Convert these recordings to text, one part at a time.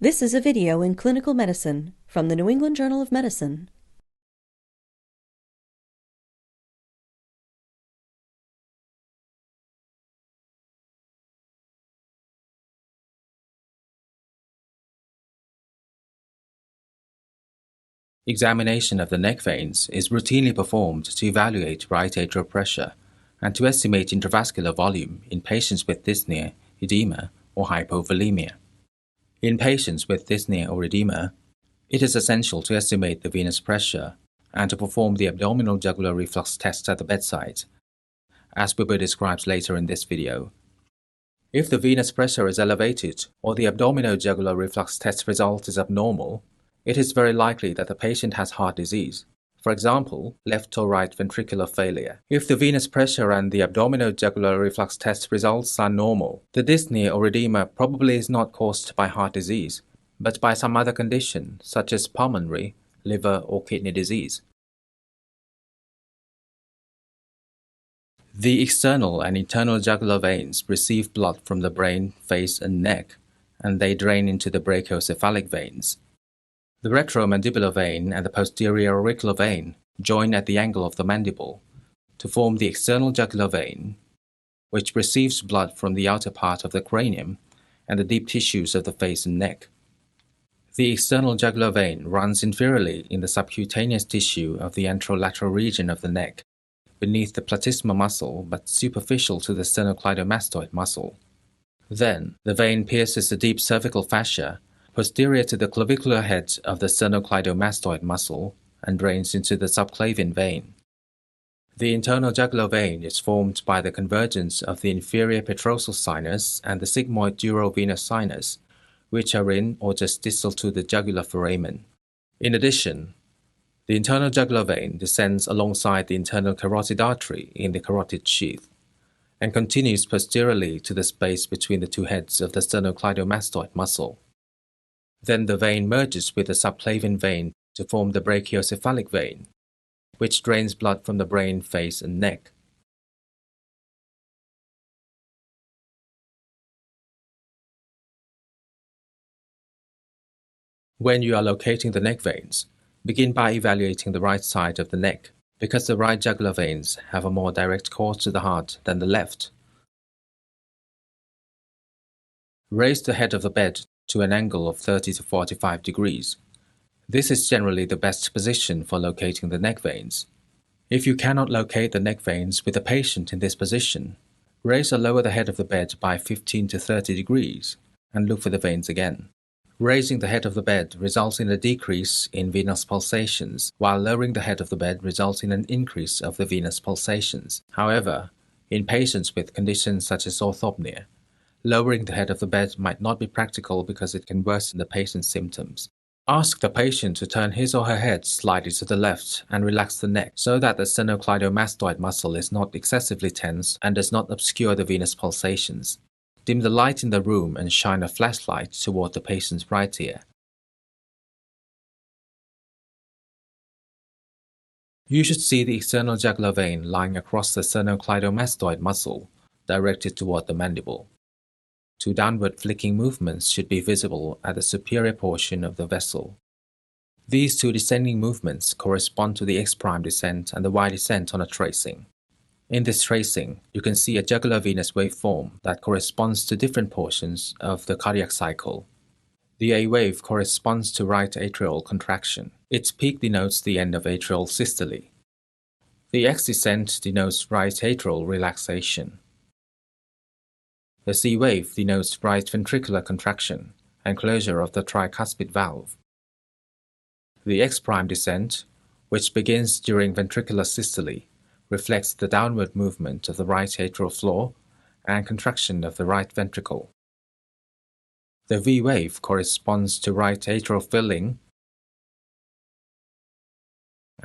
This is a video in clinical medicine from the New England Journal of Medicine. Examination of the neck veins is routinely performed to evaluate right atrial pressure and to estimate intravascular volume in patients with dyspnea, edema, or hypovolemia. In patients with dyspnea or edema, it is essential to estimate the venous pressure and to perform the abdominal jugular reflux test at the bedside, as will be described later in this video. If the venous pressure is elevated or the abdominal jugular reflux test result is abnormal, it is very likely that the patient has heart disease, for example, left or right ventricular failure. If the venous pressure and the abdominal jugular reflux test results are normal, the dyspnea or edema probably is not caused by heart disease, but by some other condition, such as pulmonary, liver, or kidney disease. The external and internal jugular veins receive blood from the brain, face, and neck, and they drain into the brachiocephalic veins. The retromandibular vein and the posterior auricular vein join at the angle of the mandible to form the external jugular vein, which receives blood from the outer part of the cranium and the deep tissues of the face and neck. The external jugular vein runs inferiorly in the subcutaneous tissue of the anterolateral region of the neck, beneath the platysma muscle but superficial to the sternocleidomastoid muscle. Then, the vein pierces the deep cervical fascia posterior to the clavicular head of the sternocleidomastoid muscle and drains into the subclavian vein. The internal jugular vein is formed by the convergence of the inferior petrosal sinus and the sigmoid durovenous sinus, which are in or just distal to the jugular foramen. In addition, the internal jugular vein descends alongside the internal carotid artery in the carotid sheath and continues posteriorly to the space between the two heads of the sternocleidomastoid muscle. Then the vein merges with the subclavian vein to form the brachiocephalic vein, which drains blood from the brain, face, and neck. When you are locating the neck veins, begin by evaluating the right side of the neck, because the right jugular veins have a more direct course to the heart than the left. Raise the head of the bed to an angle of 30 to 45 degrees. This is generally the best position for locating the neck veins. If you cannot locate the neck veins with the patient in this position, raise or lower the head of the bed by 15 to 30 degrees and look for the veins again. Raising the head of the bed results in a decrease in venous pulsations, while lowering the head of the bed results in an increase of the venous pulsations. However, in patients with conditions such as orthopnea, lowering the head of the bed might not be practical because it can worsen the patient's symptoms. Ask the patient to turn his or her head slightly to the left and relax the neck so that the sternocleidomastoid muscle is not excessively tense and does not obscure the venous pulsations. Dim the light in the room and shine a flashlight toward the patient's right ear. You should see the external jugular vein lying across the sternocleidomastoid muscle, directed toward the mandible. Two downward flicking movements should be visible at the superior portion of the vessel. These two descending movements correspond to the X' descent and the Y descent on a tracing. In this tracing, you can see a jugular venous waveform that corresponds to different portions of the cardiac cycle. The A wave corresponds to right atrial contraction. Its peak denotes the end of atrial systole. The X descent denotes right atrial relaxation. The C wave denotes right ventricular contraction and closure of the tricuspid valve. The X' descent, which begins during ventricular systole, reflects the downward movement of the right atrial floor and contraction of the right ventricle. The V wave corresponds to right atrial filling,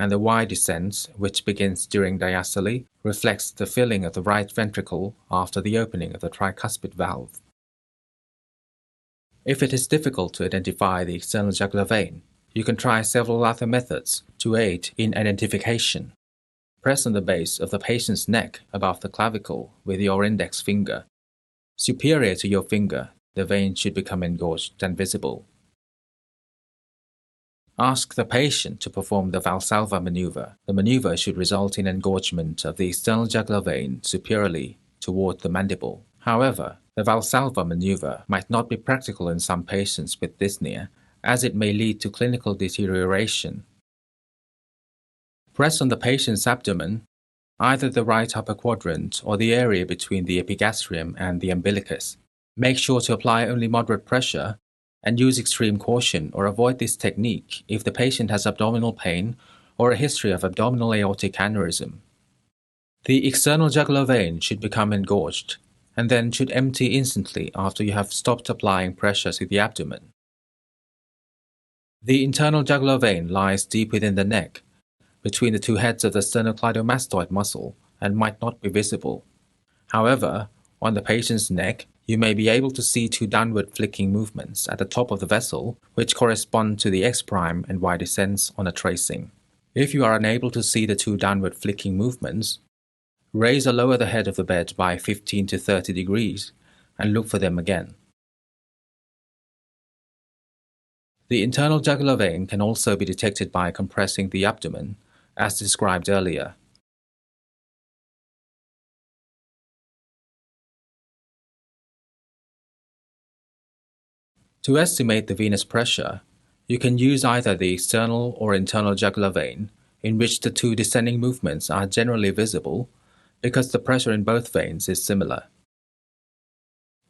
and the Y descent, which begins during diastole, reflects the filling of the right ventricle after the opening of the tricuspid valve. If it is difficult to identify the external jugular vein, you can try several other methods to aid in identification. Press on the base of the patient's neck above the clavicle with your index finger. Superior to your finger, the vein should become engorged and visible. Ask the patient to perform the Valsalva maneuver. The maneuver should result in engorgement of the external jugular vein superiorly toward the mandible. However, the Valsalva maneuver might not be practical in some patients with dyspnea, as it may lead to clinical deterioration. Press on the patient's abdomen, either the right upper quadrant or the area between the epigastrium and the umbilicus. Make sure to apply only moderate pressure and use extreme caution or avoid this technique if the patient has abdominal pain or a history of abdominal aortic aneurysm. The external jugular vein should become engorged and then should empty instantly after you have stopped applying pressure to the abdomen. The internal jugular vein lies deep within the neck, between the two heads of the sternocleidomastoid muscle, and might not be visible. However, on the patient's neck, you may be able to see two downward flicking movements at the top of the vessel, which correspond to the X' and Y descents on a tracing. If you are unable to see the two downward flicking movements, raise or lower the head of the bed by 15 to 30 degrees and look for them again. The internal jugular vein can also be detected by compressing the abdomen, as described earlier. To estimate the venous pressure, you can use either the external or internal jugular vein, in which the two descending movements are generally visible, because the pressure in both veins is similar.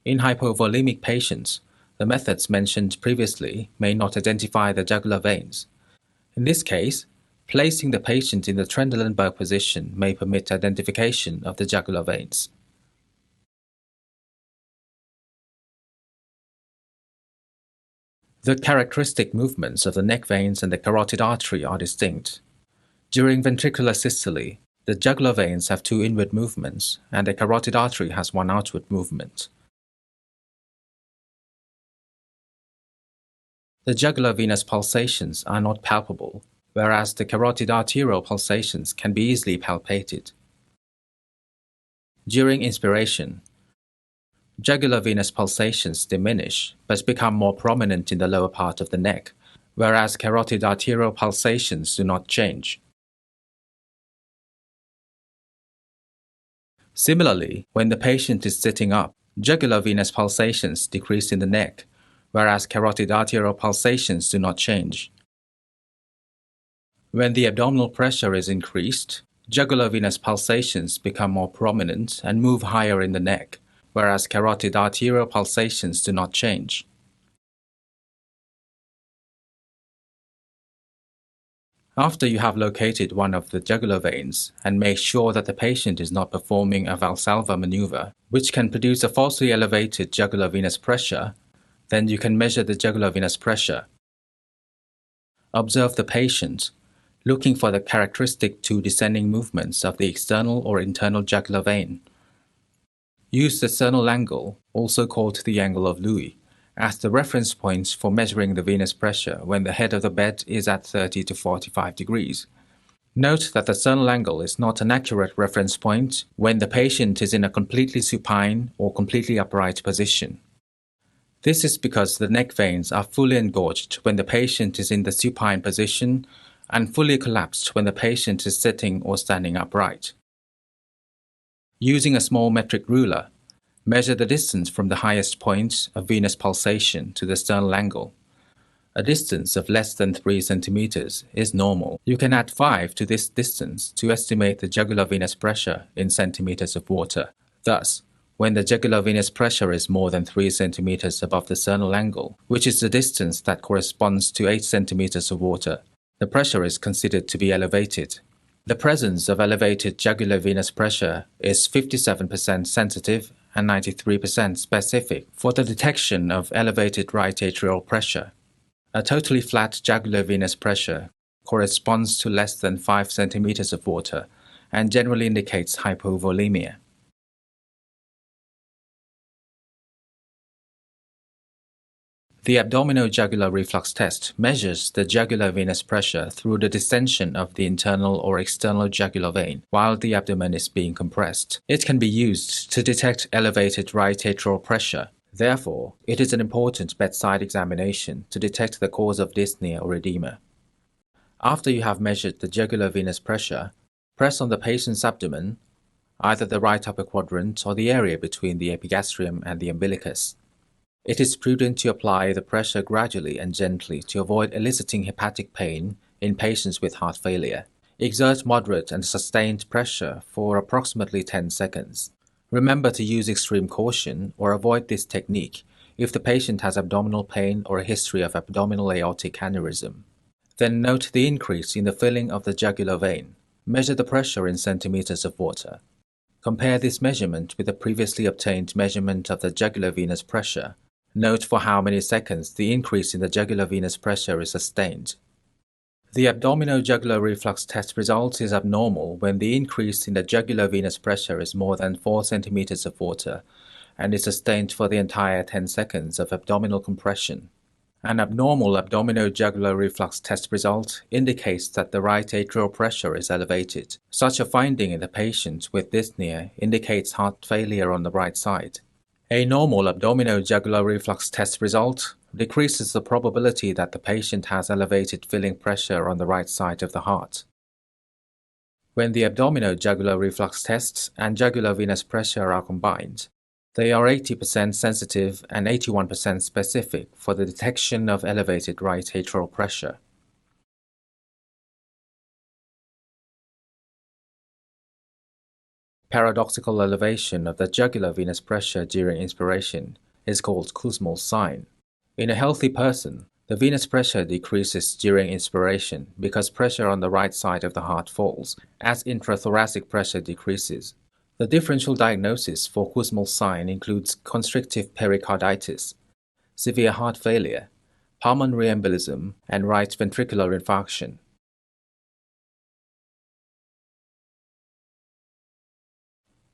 In hypovolemic patients, the methods mentioned previously may not identify the jugular veins. In this case, placing the patient in the Trendelenburg position may permit identification of the jugular veins. The characteristic movements of the neck veins and the carotid artery are distinct. During ventricular systole, the jugular veins have two inward movements, and the carotid artery has one outward movement. The jugular venous pulsations are not palpable, whereas the carotid arterial pulsations can be easily palpated. During inspiration, jugular venous pulsations diminish but become more prominent in the lower part of the neck, whereas carotid arterial pulsations do not change. Similarly, when the patient is sitting up, jugular venous pulsations decrease in the neck, whereas carotid arterial pulsations do not change. When the abdominal pressure is increased, jugular venous pulsations become more prominent and move higher in the neck, whereas carotid arterial pulsations do not change. After you have located one of the jugular veins and make sure that the patient is not performing a Valsalva maneuver, which can produce a falsely elevated jugular venous pressure, then you can measure the jugular venous pressure. Observe the patient, looking for the characteristic two descending movements of the external or internal jugular vein. Use the sternal angle, also called the angle of Louis, as the reference point for measuring the venous pressure when the head of the bed is at 30 to 45 degrees. Note that the sternal angle is not an accurate reference point when the patient is in a completely supine or completely upright position. This is because the neck veins are fully engorged when the patient is in the supine position and fully collapsed when the patient is sitting or standing upright. Using a small metric ruler, measure the distance from the highest point of venous pulsation to the sternal angle. A distance of less than 3 centimeters is normal. You can add 5 to this distance to estimate the jugular venous pressure in centimeters of water. Thus, when the jugular venous pressure is more than 3 centimeters above the sternal angle, which is the distance that corresponds to 8 centimeters of water, the pressure is considered to be elevated. The presence of elevated jugular venous pressure is 57% sensitive and 93% specific for the detection of elevated right atrial pressure. A totally flat jugular venous pressure corresponds to less than 5 centimeters of water and generally indicates hypovolemia. The abdominojugular reflux test measures the jugular venous pressure through the distension of the internal or external jugular vein while the abdomen is being compressed. It can be used to detect elevated right atrial pressure. Therefore, it is an important bedside examination to detect the cause of dyspnea or edema. After you have measured the jugular venous pressure, press on the patient's abdomen, either the right upper quadrant or the area between the epigastrium and the umbilicus. It is prudent to apply the pressure gradually and gently to avoid eliciting hepatic pain in patients with heart failure. Exert moderate and sustained pressure for approximately 10 seconds. Remember to use extreme caution or avoid this technique if the patient has abdominal pain or a history of abdominal aortic aneurysm. Then note the increase in the filling of the jugular vein. Measure the pressure in centimeters of water. Compare this measurement with the previously obtained measurement of the jugular venous pressure. Note for how many seconds the increase in the jugular venous pressure is sustained. The abdomino-jugular reflux test result is abnormal when the increase in the jugular venous pressure is more than 4 centimeters of water and is sustained for the entire 10 seconds of abdominal compression. An abnormal abdomino-jugular reflux test result indicates that the right atrial pressure is elevated. Such a finding in the patient with dyspnea indicates heart failure on the right side. A normal abdomino-jugular reflux test result decreases the probability that the patient has elevated filling pressure on the right side of the heart. When the abdomino-jugular reflux tests and jugular venous pressure are combined, they are 80% sensitive and 81% specific for the detection of elevated right atrial pressure. Paradoxical elevation of the jugular venous pressure during inspiration is called Kussmaul's sign. In a healthy person, the venous pressure decreases during inspiration because pressure on the right side of the heart falls as intrathoracic pressure decreases. The differential diagnosis for Kussmaul's sign includes constrictive pericarditis, severe heart failure, pulmonary embolism, and right ventricular infarction.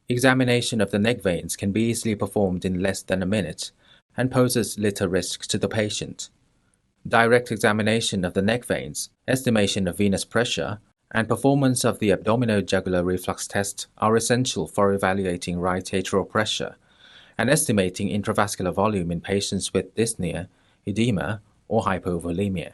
Examination of the neck veins can be easily performed in less than a minute and poses little risk to the patient. Direct examination of the neck veins, estimation of venous pressure, and performance of the abdomino-jugular reflux test are essential for evaluating right atrial pressure and estimating intravascular volume in patients with dyspnea, edema, or hypovolemia.